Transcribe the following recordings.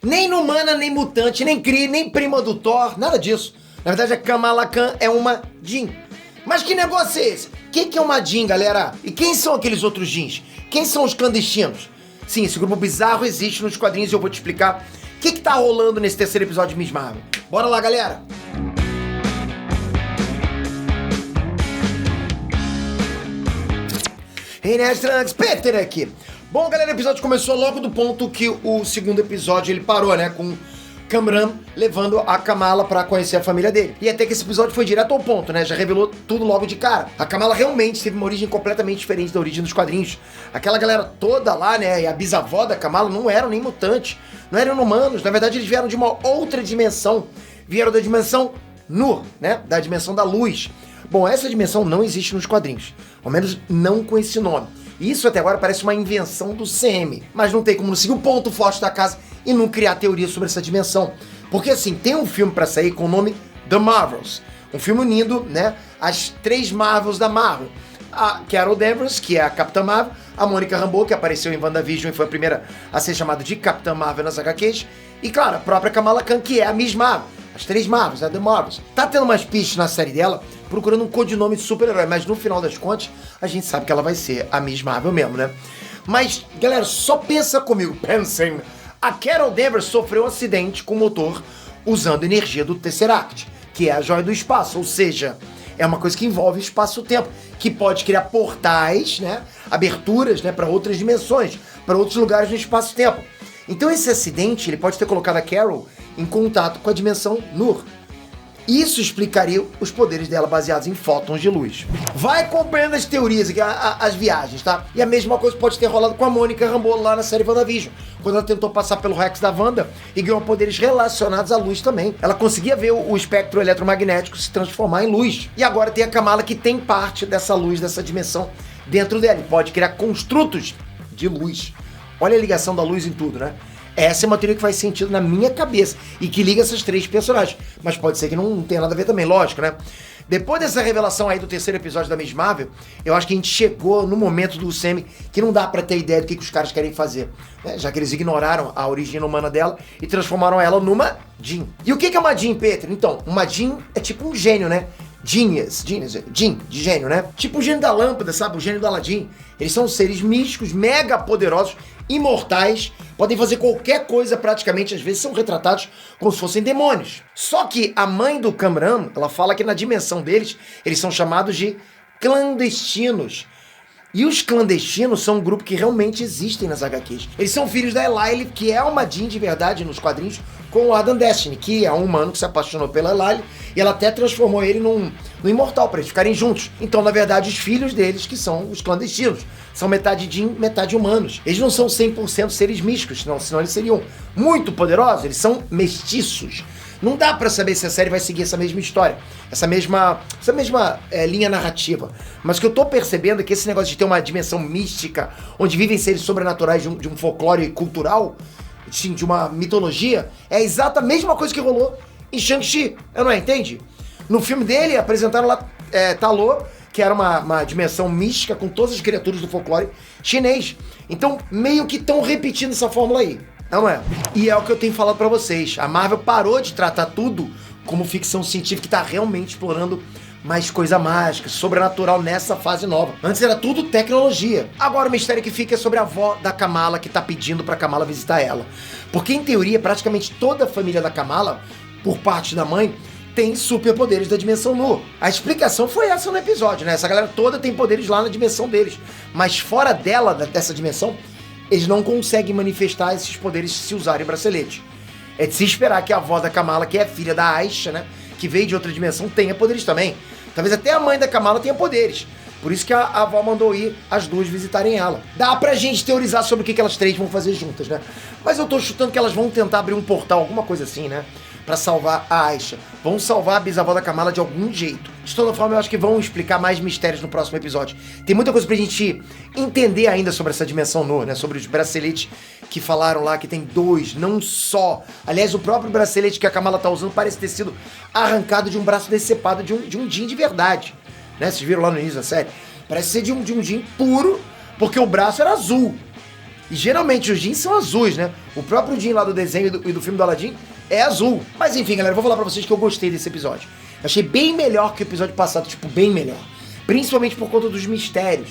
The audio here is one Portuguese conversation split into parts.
Nem inumana, nem mutante, nem Kree, nem prima do Thor, nada disso. Na verdade, a Kamala Khan é uma Jean. Mas que negócio é esse? O que é uma Jean, galera? E quem são aqueles outros Jeans? Quem são os clandestinos? Sim, esse grupo bizarro existe nos quadrinhos e eu vou te explicar o que tá rolando nesse terceiro episódio de Miss Marvel. Bora lá, galera! Hey, Nerd Peter aqui. Bom, galera, o episódio começou logo do ponto que o segundo episódio ele parou, né? Com Kamran levando a Kamala pra conhecer a família dele. E até que esse episódio foi direto ao ponto, né? Já revelou tudo logo de cara. A Kamala realmente teve uma origem completamente diferente da origem dos quadrinhos. Aquela galera toda lá, né? E a bisavó da Kamala não eram nem mutantes, não eram humanos. Na verdade, eles vieram de uma outra dimensão. Vieram da dimensão Nur, né? Da dimensão da luz. Bom, essa dimensão não existe nos quadrinhos. Ao menos não com esse nome. Isso até agora parece uma invenção do CM. Mas não tem como não seguir o ponto forte da casa e não criar teoria sobre essa dimensão. Porque assim, tem um filme pra sair com o nome The Marvels. Um filme unindo, né, as três Marvels da Marvel. A Carol Danvers, que é a Capitã Marvel, a Mônica Rambeau, que apareceu em WandaVision e foi a primeira a ser chamada de Capitã Marvel nas HQs. E claro, a própria Kamala Khan, que é a Miss Marvel. As três Marvels, a The Marvels. Tá tendo umas pistas na série dela, procurando um codinome de super-herói, mas no final das contas, a gente sabe que ela vai ser a Miss Marvel mesmo, né? Mas, galera, só pensa comigo, pensem. A Carol Danvers sofreu um acidente com o motor usando energia do Tesseract, que é a joia do espaço, ou seja, é uma coisa que envolve espaço-tempo, que pode criar portais, né? Aberturas, né? Para outras dimensões, para outros lugares no espaço-tempo. Então esse acidente, ele pode ter colocado a Carol em contato com a dimensão Nur. Isso explicaria os poderes dela baseados em fótons de luz. Vai acompanhando as teorias aqui, as viagens, tá? E a mesma coisa pode ter rolado com a Mônica Rambeau lá na série WandaVision, quando ela tentou passar pelo Rex da Wanda e ganhou poderes relacionados à luz também. Ela conseguia ver o espectro eletromagnético se transformar em luz. E agora tem a Kamala que tem parte dessa luz, dessa dimensão dentro dela. E pode criar construtos de luz. Olha a ligação da luz em tudo, né? Essa é uma teoria que faz sentido na minha cabeça e que liga essas três personagens. Mas pode ser que não tenha nada a ver também, lógico, né? Depois dessa revelação aí do terceiro episódio da Miss Marvel, eu acho que a gente chegou no momento do Sam que não dá pra ter ideia do que os caras querem fazer, né? Já que eles ignoraram a origem humana dela e transformaram ela numa Jean. E o que é uma Jean, Peter? Então, uma Jean é tipo um gênio, né? Jean, de gênio, né? Tipo o gênio da lâmpada, sabe? O gênio do Aladdin. Eles são seres místicos, mega poderosos, imortais, podem fazer qualquer coisa praticamente, às vezes são retratados como se fossem demônios. Só que a mãe do Kamran, ela fala que na dimensão deles, eles são chamados de clandestinos. E os clandestinos são um grupo que realmente existem nas HQs. Eles são filhos da Elaine, que é uma Jean de verdade nos quadrinhos, com o Adam Destiny, que é um humano que se apaixonou pela Elaine, e ela até transformou ele num imortal, para eles ficarem juntos. Então, na verdade, os filhos deles, que são os clandestinos, são metade Jean, metade humanos. Eles não são 100% seres místicos, senão eles seriam muito poderosos, eles são mestiços. Não dá pra saber se a série vai seguir essa mesma história, essa mesma linha narrativa. Mas o que eu tô percebendo é que esse negócio de ter uma dimensão mística, onde vivem seres sobrenaturais de um folclore cultural, de uma mitologia, é exata a mesma coisa que rolou em Shang-Chi, não é? Entende? No filme dele, apresentaram lá Talô, que era uma dimensão mística com todas as criaturas do folclore chinês. Então, meio que estão repetindo essa fórmula aí. Não é? E é o que eu tenho falado pra vocês. A Marvel parou de tratar tudo como ficção científica e tá realmente explorando mais coisa mágica, sobrenatural nessa fase nova. Antes era tudo tecnologia. Agora o mistério que fica é sobre a avó da Kamala, que tá pedindo pra Kamala visitar ela. Porque em teoria, praticamente toda a família da Kamala, por parte da mãe, tem superpoderes da dimensão Nur. A explicação foi essa no episódio, né? Essa galera toda tem poderes lá na dimensão deles. Mas fora dessa dimensão, eles não conseguem manifestar esses poderes se usarem o bracelete. É de se esperar que a avó da Kamala, que é filha da Aisha, né, que veio de outra dimensão, tenha poderes também. Talvez até a mãe da Kamala tenha poderes. Por isso que a avó mandou ir as duas visitarem ela. Dá pra gente teorizar sobre o que elas três vão fazer juntas, né? Mas eu tô chutando que elas vão tentar abrir um portal, alguma coisa assim, né? Pra salvar a Aisha. Vão salvar a bisavó da Kamala de algum jeito. De toda forma, eu acho que vão explicar mais mistérios no próximo episódio. Tem muita coisa pra gente entender ainda sobre essa dimensão Nur, né? Sobre os braceletes que falaram lá, que tem dois, não só. Aliás, o próprio bracelete que a Kamala tá usando parece ter sido arrancado de um braço decepado de um Jean de verdade. Né? Vocês viram lá no início da série? Parece ser de um Jean puro, porque o braço era azul. E geralmente os jeans são azuis, né? O próprio jean lá do desenho e do filme do Aladdin é azul. Mas enfim, galera, eu vou falar pra vocês que eu gostei desse episódio. Achei bem melhor que o episódio passado, tipo, bem melhor. Principalmente por conta dos mistérios.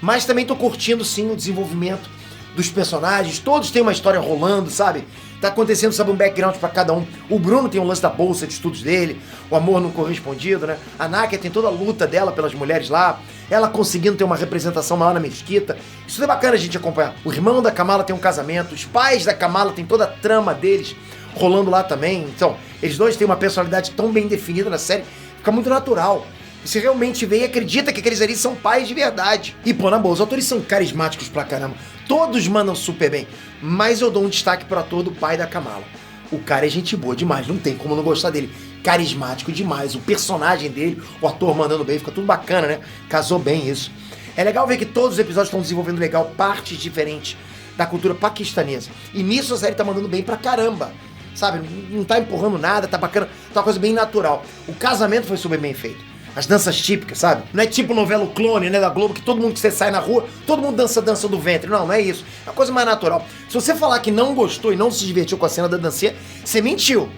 Mas também tô curtindo, sim, o desenvolvimento dos personagens. Todos têm uma história rolando, sabe? Tá acontecendo, sabe, um background pra cada um. O Bruno tem um lance da bolsa de estudos dele, o amor não correspondido, né? A Nakia tem toda a luta dela pelas mulheres lá, ela conseguindo ter uma representação maior na mesquita. Isso é bacana a gente acompanhar. O irmão da Kamala tem um casamento, os pais da Kamala tem toda a trama deles rolando lá também. Então, eles dois têm uma personalidade tão bem definida na série, fica muito natural. Você realmente vê e acredita que aqueles ali são pais de verdade. E, pô, na boa, os atores são carismáticos pra caramba. Todos mandam super bem. Mas eu dou um destaque pro ator do pai da Kamala. O cara é gente boa demais, não tem como não gostar dele. Carismático demais. O personagem dele, o ator mandando bem, fica tudo bacana, né? Casou bem isso. É legal ver que todos os episódios estão desenvolvendo legal partes diferentes da cultura paquistanesa. E nisso a série tá mandando bem pra caramba. Sabe? Não tá empurrando nada, tá bacana. Tá uma coisa bem natural. O casamento foi super bem feito. As danças típicas, sabe? Não é tipo novela O Clone, né, da Globo, que todo mundo que você sai na rua, todo mundo dança do ventre. Não, não é isso. É uma coisa mais natural. Se você falar que não gostou e não se divertiu com a cena da dancinha, você mentiu.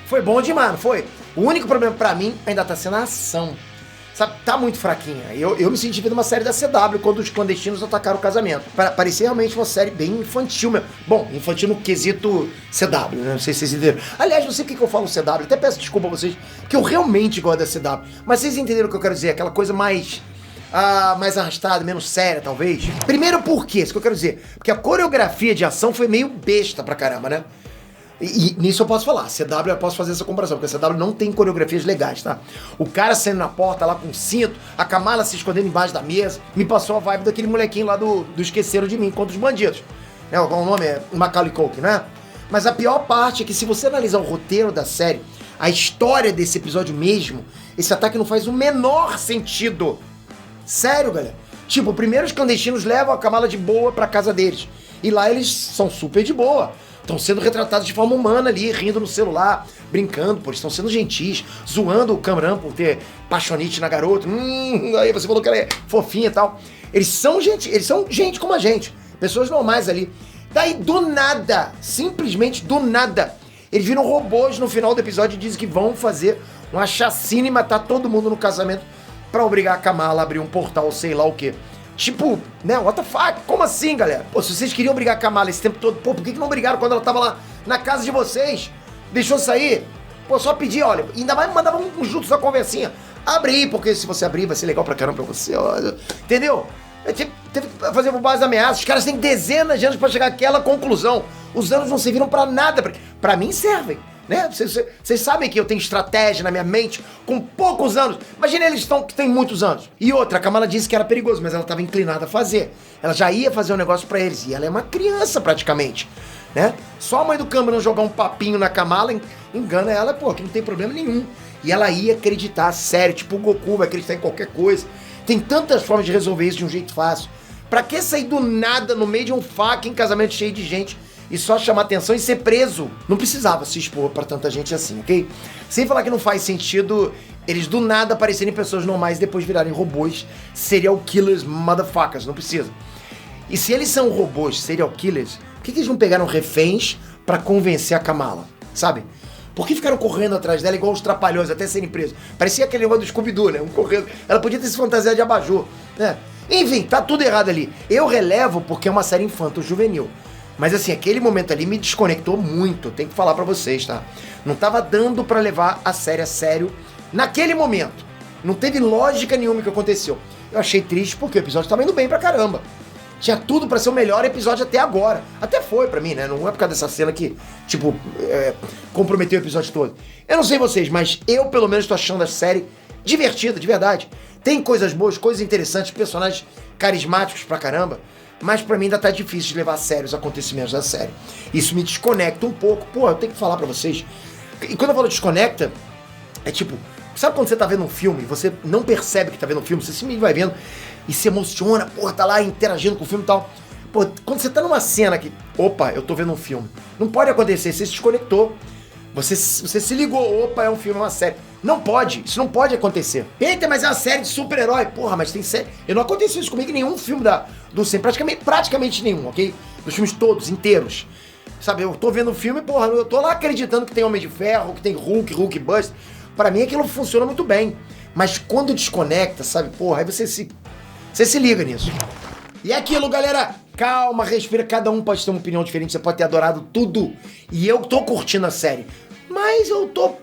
Foi bom demais, não foi? O único problema pra mim ainda tá sendo a ação. Sabe, tá muito fraquinha. Eu me senti vendo uma série da CW quando os clandestinos atacaram o casamento. Parecia realmente uma série bem infantil mesmo. Bom, infantil no quesito CW, né? Não sei se vocês entenderam. Aliás, não sei porque que eu falo CW, até peço desculpa a vocês, porque eu realmente gosto da CW. Mas vocês entenderam o que eu quero dizer? Aquela coisa mais arrastada, menos séria, talvez. Primeiro por quê? Isso que eu quero dizer. Porque a coreografia de ação foi meio besta pra caramba, né? E nisso eu posso falar, CW eu posso fazer essa comparação, porque a CW não tem coreografias legais, tá? O cara saindo na porta lá com um cinto, a Kamala se escondendo embaixo da mesa, me passou a vibe daquele molequinho lá do Esqueceram de Mim, contra os bandidos. Né? O nome é Macaulay Culkin, né? Mas a pior parte é que se você analisar o roteiro da série, a história desse episódio mesmo, esse ataque não faz o menor sentido. Sério, galera. Tipo, primeiro os clandestinos levam a Kamala de boa pra casa deles. E lá eles são super de boa. Estão sendo retratados de forma humana ali, rindo no celular, brincando, pô, estão sendo gentis, zoando o Kamran por ter paixonite na garota. Aí você falou que ela é fofinha e tal. Eles são gente como a gente, pessoas normais ali. Daí, do nada, simplesmente do nada, eles viram robôs no final do episódio e dizem que vão fazer uma chacina e matar todo mundo no casamento pra obrigar a Kamala a abrir um portal, sei lá o quê. Tipo, né, what the fuck? Como assim, galera? Pô, se vocês queriam brigar com a Kamala esse tempo todo, pô, por que não brigaram quando ela tava lá na casa de vocês? Deixou sair? Pô, só pedir, olha, ainda mais mandavam juntos na conversinha. Abre, porque se você abrir vai ser legal pra caramba pra você, olha. Entendeu? Teve que fazer por base de ameaças. Os caras têm dezenas de anos pra chegar àquela conclusão. Os anos não serviram pra nada. Pra mim servem. Né? Vocês sabem que eu tenho estratégia na minha mente com poucos anos. Imagina eles que têm muitos anos. E outra, a Kamala disse que era perigoso, mas ela estava inclinada a fazer. Ela já ia fazer um negócio pra eles. E ela é uma criança praticamente, né? Só a mãe do Cameron jogar um papinho na Kamala engana ela, pô, que não tem problema nenhum. E ela ia acreditar, sério, tipo o Goku vai acreditar em qualquer coisa. Tem tantas formas de resolver isso de um jeito fácil. Pra que sair do nada no meio de um fucking casamento cheio de gente e só chamar atenção e ser preso? Não precisava se expor pra tanta gente assim, ok? Sem falar que não faz sentido eles do nada parecerem pessoas normais e depois virarem robôs, serial killers, motherfuckers, não precisa. E se eles são robôs, serial killers, por que eles não pegaram reféns pra convencer a Kamala, sabe? Por que ficaram correndo atrás dela igual os trapalhões até serem presos? Parecia aquele negócio do Scooby-Doo, né? Um correndo. Ela podia ter se fantasiado de abajur, né? Enfim, tá tudo errado ali. Eu relevo porque é uma série infanto-juvenil. Mas assim, aquele momento ali me desconectou muito, tenho que falar pra vocês, tá? Não tava dando pra levar a série a sério naquele momento. Não teve lógica nenhuma que aconteceu. Eu achei triste porque o episódio tava indo bem pra caramba. Tinha tudo pra ser o melhor episódio até agora. Até foi pra mim, né? Não é por causa dessa cena que, tipo, comprometeu o episódio todo. Eu não sei vocês, mas eu pelo menos tô achando a série divertida, de verdade. Tem coisas boas, coisas interessantes, personagens carismáticos pra caramba. Mas pra mim ainda tá difícil de levar a sério os acontecimentos da série. Isso me desconecta um pouco. Pô, eu tenho que falar pra vocês. E quando eu falo desconecta, é tipo... Sabe quando você tá vendo um filme, você não percebe que tá vendo um filme, você simplesmente vai vendo e se emociona, porra, tá lá interagindo com o filme e tal. Pô, quando você tá numa cena que, opa, eu tô vendo um filme, não pode acontecer, você se desconectou. Você se ligou, opa, é um filme, é uma série. Não pode, isso não pode acontecer. Eita, mas é uma série de super-herói. Porra, mas tem série... Eu não aconteceu isso comigo em nenhum filme do Sam, praticamente nenhum, ok? dos filmes todos, inteiros. Sabe, eu tô vendo o filme, porra, eu tô lá acreditando que tem Homem de Ferro, que tem Hulk Buster. Pra mim aquilo funciona muito bem. Mas quando desconecta, sabe, porra, aí você se liga nisso. E é aquilo, galera, calma, respira, cada um pode ter uma opinião diferente, você pode ter adorado tudo. E eu tô curtindo a série. Mas eu tô,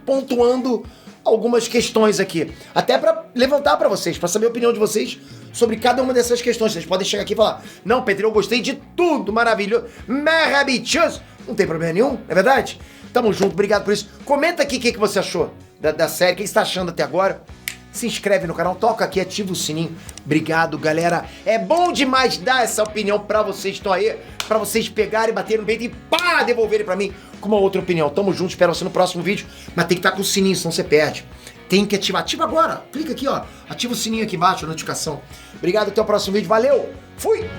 pontuando algumas questões aqui. Até pra levantar pra vocês, pra saber a opinião de vocês sobre cada uma dessas questões. Vocês podem chegar aqui e falar, não, Pedro, eu gostei de tudo, maravilhoso, maravilhoso. Não tem problema nenhum, não é verdade? Tamo junto, obrigado por isso. Comenta aqui o que você achou da série, o que você tá achando até agora. Se inscreve no canal, toca aqui, ativa o sininho. Obrigado, galera. É bom demais dar essa opinião pra vocês que estão aí, pra vocês pegarem, baterem no peito e pá, devolverem pra mim com uma outra opinião. Tamo junto, espero você no próximo vídeo, mas tem que estar com o sininho, senão você perde. Tem que ativar. Ativa agora. Clica aqui, ó. Ativa o sininho aqui embaixo, a notificação. Obrigado, até o próximo vídeo. Valeu. Fui!